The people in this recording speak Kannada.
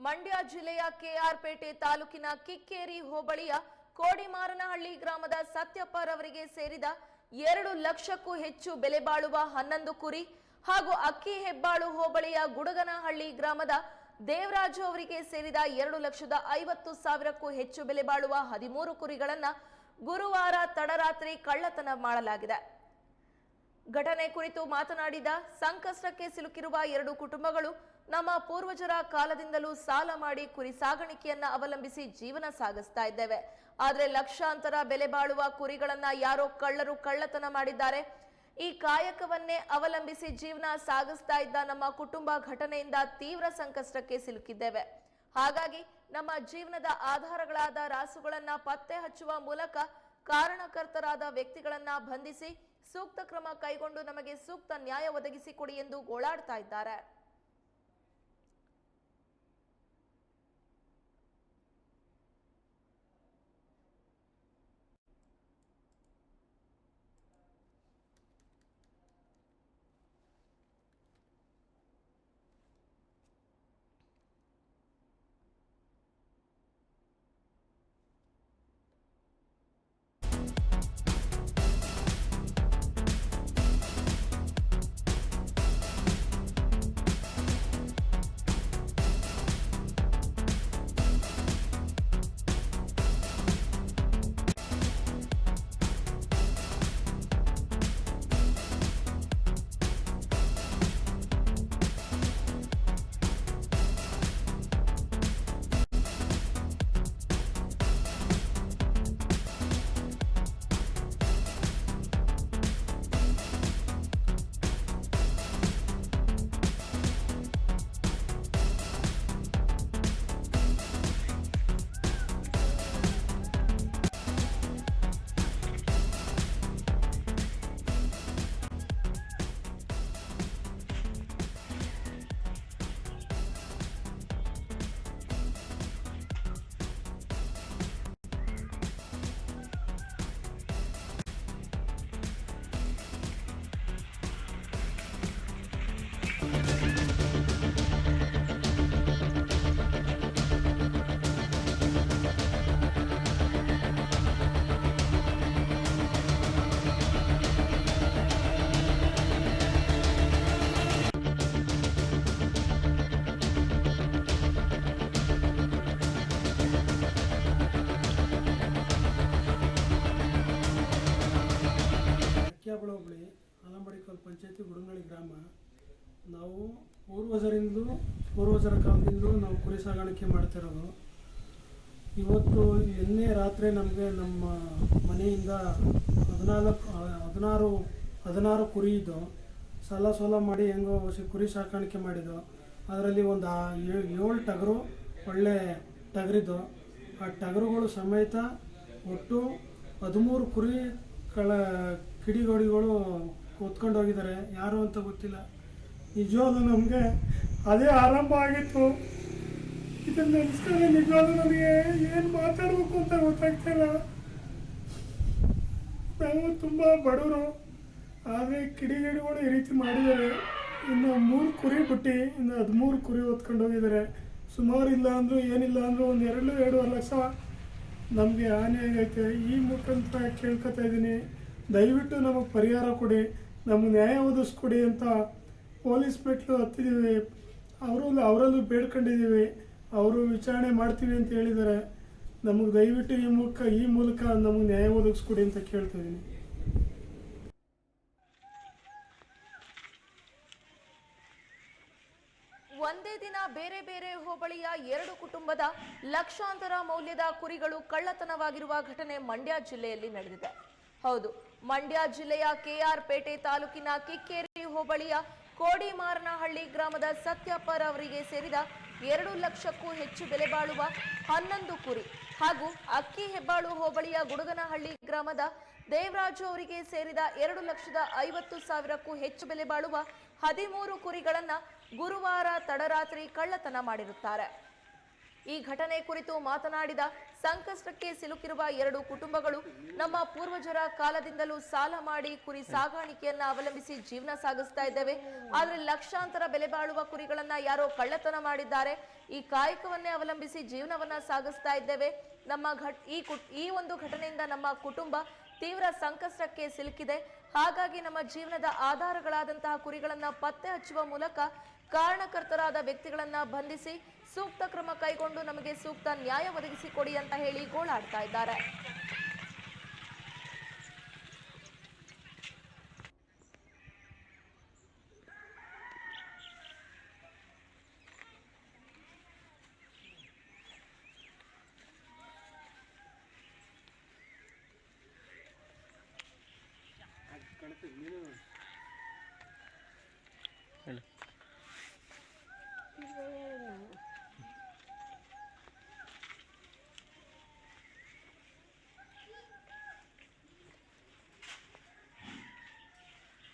ಮಂಡ್ಯ ಜಿಲ್ಲೆಯ ಕೆಆರ್ಪೇಟೆ ತಾಲೂಕಿನ ಕಿಕ್ಕೇರಿ ಹೋಬಳಿಯ ಕೋಡಿಮಾರನಹಳ್ಳಿ ಗ್ರಾಮದ ಸತ್ಯಪ್ಪರವರಿಗೆ ಸೇರಿದ 2 ಲಕ್ಷಕ್ಕೂ ಹೆಚ್ಚು ಬೆಲೆ ಬಾಳುವ 11 ಕುರಿ ಹಾಗೂ ಅಕ್ಕಿ ಹೆಬ್ಬಾಳು ಹೋಬಳಿಯ ಗುಡಗನಹಳ್ಳಿ ಗ್ರಾಮದ ದೇವರಾಜು ಅವರಿಗೆ ಸೇರಿದ 2,50,000ಕ್ಕೂ ಹೆಚ್ಚು ಬೆಲೆ ಬಾಳುವ 13 ಕುರಿಗಳನ್ನು ಗುರುವಾರ ತಡರಾತ್ರಿ ಕಳ್ಳತನ ಮಾಡಲಾಗಿದೆ. ಘಟನೆ ಕುರಿತು ಮಾತನಾಡಿದ ಸಂಕಷ್ಟಕ್ಕೆ ಸಿಲುಕಿರುವ 2 ಕುಟುಂಬಗಳು ನಮ್ಮ ಪೂರ್ವಜರ ಕಾಲದಿಂದಲೂ ಸಾಲ ಮಾಡಿ ಕುರಿ ಸಾಗಾಣಿಕೆಯನ್ನ ಅವಲಂಬಿಸಿ ಜೀವನ ಸಾಗಿಸ್ತಾ ಇದ್ದೇವೆ. ಆದರೆ ಲಕ್ಷಾಂತರ ಬೆಲೆ ಬಾಳುವ ಕುರಿಗಳನ್ನ ಯಾರೋ ಕಳ್ಳರು ಕಳ್ಳತನ ಮಾಡಿದ್ದಾರೆ. ಈ ಕಾಯಕವನ್ನೇ ಅವಲಂಬಿಸಿ ಜೀವನ ಸಾಗಿಸ್ತಾ ಇದ್ದ ನಮ್ಮ ಕುಟುಂಬ ಘಟನೆಯಿಂದ ತೀವ್ರ ಸಂಕಷ್ಟಕ್ಕೆ ಸಿಲುಕಿದ್ದೇವೆ. ಹಾಗಾಗಿ ನಮ್ಮ ಜೀವನದ ಆಧಾರಗಳಾದ ರಾಸುಗಳನ್ನ ಪತ್ತೆ ಹಚ್ಚುವ ಮೂಲಕ ಕಾರಣಕರ್ತರಾದ ವ್ಯಕ್ತಿಗಳನ್ನ ಬಂಧಿಸಿ ಸೂಕ್ತ ಕ್ರಮ ಕೈಗೊಂಡು ನಮಗೆ ಸೂಕ್ತ ನ್ಯಾಯ ಒದಗಿಸಿಕೊಡಿ ಎಂದು ಗೋಳಾಡ್ತಾ ಇದ್ದಾರೆ. ಹೋಬಳಿ ಆಲಂಬಡಿಕಲ್ ಪಂಚಾಯತಿ ಗುಡಗನಹಳ್ಳಿ ಗ್ರಾಮ. ನಾವು ಪೂರ್ವಜರ ಕಾಲದಿಂದಲೂ ನಾವು ಕುರಿ ಸಾಗಾಣಿಕೆ ಮಾಡ್ತಿರೋದು. ಇವತ್ತು ನಿನ್ನೆ ರಾತ್ರಿ ನಮಗೆ ನಮ್ಮ ಮನೆಯಿಂದ 16 ಕುರಿ ಇದ್ದು ಸಾಲ ಮಾಡಿ ಹೆಂಗೋ ಕುರಿ ಸಾಕಾಣಿಕೆ ಮಾಡಿದ್ದು. ಅದರಲ್ಲಿ ಒಂದು 7 ಟಗರು ಒಳ್ಳೆ ಟಗರಿದ್ದು. ಆ ಟಗರುಗಳು ಸಮೇತ ಒಟ್ಟು 13 ಕುರಿ ಕಿಡಿಗೋಡಿಗಳು ಹೊತ್ಕೊಂಡು ಹೋಗಿದ್ದಾರೆ. ಯಾರು ಅಂತ ಗೊತ್ತಿಲ್ಲ. ನಿಜವಾದ ನಮಗೆ ಅದೇ ಆರಂಭ ಆಗಿತ್ತು. ಇದನ್ನು ನೆನೆಸ್ಕೊಂಡ್ರೆ ನಿಜವಾದ ನನಗೆ ಏನು ಮಾತಾಡಬೇಕು ಅಂತ ಗೊತ್ತಾಗ್ತಿಲ್ಲ. ನಾವು ತುಂಬ ಬಡವರು, ಆದರೆ ಕಿಡಿಗೇಡಿಗಳು ಈ ರೀತಿ ಮಾಡಿದ್ದಾರೆ. ಇನ್ನು 3 ಕುರಿ ಬಿಟ್ಟು ಇನ್ನು 13 ಕುರಿ ಹೊತ್ಕೊಂಡು ಹೋಗಿದ್ದಾರೆ. ಸುಮಾರು ಇಲ್ಲ ಅಂದರೂ ಏನಿಲ್ಲ ಅಂದರೂ ಒಂದು 2-2.5 ಲಕ್ಷ ನಮಗೆ ಹಾನಿ ಆಗೈತೆ. ಈ ಮುಖಾಂತರ ಕೇಳ್ಕೊತಾ ಇದ್ದೀನಿ, ದಯವಿಟ್ಟು ನಮಗೆ ಪರಿಹಾರ ಕೊಡಿ, ನಮಗೆ ನ್ಯಾಯ ಒದಗಿಸ್ಕೊಡಿ ಅಂತ ಪೊಲೀಸ್ ಮೆಟ್ಲು ಹತ್ತಿದ್ದೀವಿ. ಅವರಲ್ಲೂ ಬೇಡ್ಕೊಂಡಿದ್ದೀವಿ. ಅವರು ವಿಚಾರಣೆ ಮಾಡ್ತೀವಿ ಅಂತ ಹೇಳಿದ್ದಾರೆ. ನಮಗೆ ದಯವಿಟ್ಟು ಈ ಮೂಲಕ ನಮಗೆ ನ್ಯಾಯ ಒದಗಿಸ್ಕೊಡಿ ಅಂತ ಕೇಳ್ತಿದ್ದೀನಿ. ಒಂದೇ ದಿನ ಬೇರೆ ಬೇರೆ ಹೋಬಳಿಯ 2 ಕುಟುಂಬದ ಲಕ್ಷಾಂತರ ಮೌಲ್ಯದ ಕುರಿಗಳು ಕಳ್ಳತನವಾಗಿರುವ ಘಟನೆ ಮಂಡ್ಯ ಜಿಲ್ಲೆಯಲ್ಲಿ ನಡೆದಿದೆ. ಹೌದು, ಮಂಡ್ಯ ಜಿಲ್ಲೆಯ ಕೆಆರ್ಪೇಟೆ ತಾಲೂಕಿನ ಕಿಕ್ಕೇರಿ ಹೋಬಳಿಯ ಕೋಡಿಮಾರನಹಳ್ಳಿ ಗ್ರಾಮದ ಸತ್ಯಪ್ಪರ್ ಅವರಿಗೆ ಸೇರಿದ 2 ಲಕ್ಷಕ್ಕೂ ಹೆಚ್ಚು ಬೆಲೆ ಬಾಳುವ 11 ಕುರಿ ಹಾಗೂ ಅಕ್ಕಿ ಹೆಬ್ಬಾಳು ಹೋಬಳಿಯ ಗುಡಗನಹಳ್ಳಿ ಗ್ರಾಮದ ದೇವರಾಜು ಅವರಿಗೆ ಸೇರಿದ 2,50,000ಕ್ಕೂ ಹೆಚ್ಚು ಬೆಲೆ ಬಾಳುವ 13 ಕುರಿಗಳನ್ನು ಗುರುವಾರ ತಡರಾತ್ರಿ ಕಳ್ಳತನ ಮಾಡಿರುತ್ತಾರೆ. ಈ ಘಟನೆ ಕುರಿತು ಮಾತನಾಡಿದ ಸಂಕಷ್ಟಕ್ಕೆ ಸಿಲುಕಿರುವ 2 ಕುಟುಂಬಗಳು, ನಮ್ಮ ಪೂರ್ವಜರ ಕಾಲದಿಂದಲೂ ಸಾಲ ಮಾಡಿ ಕುರಿ ಸಾಗಾಣಿಕೆಯನ್ನ ಅವಲಂಬಿಸಿ ಜೀವನ ಸಾಗಿಸ್ತಾ ಇದ್ದೇವೆ. ಆದ್ರೆ ಲಕ್ಷಾಂತರ ಬೆಲೆ ಬಾಳುವ ಕುರಿಗಳನ್ನ ಯಾರೋ ಕಳ್ಳತನ ಮಾಡಿದ್ದಾರೆ. ಈ ಕಾಯಕವನ್ನೇ ಅವಲಂಬಿಸಿ ಜೀವನವನ್ನ ಸಾಗಿಸ್ತಾ ಇದ್ದೇವೆ. ಈ ಒಂದು ಘಟನೆಯಿಂದ ನಮ್ಮ ಕುಟುಂಬ ತೀವ್ರ ಸಂಕಷ್ಟಕ್ಕೆ ಸಿಲುಕಿದೆ. ಹಾಗಾಗಿ ನಮ್ಮ ಜೀವನದ ಆಧಾರಗಳಾದಂತಹ ಕುರಿಗಳನ್ನ ಪತ್ತೆ ಹಚ್ಚುವ ಮೂಲಕ ಕಾರಣಕರ್ತರಾದ ವ್ಯಕ್ತಿಗಳನ್ನ ಬಂಧಿಸಿ ಸೂಕ್ತ ಕ್ರಮ ಕೈಗೊಂಡು ನಮಗೆ ಸೂಕ್ತ ನ್ಯಾಯ ಒದಗಿಸಿಕೊಡಿ ಅಂತ ಹೇಳಿ ಗೋಳಾಡ್ತಾ ಇದ್ದಾರೆ. ಕಣತೆ ನೀನು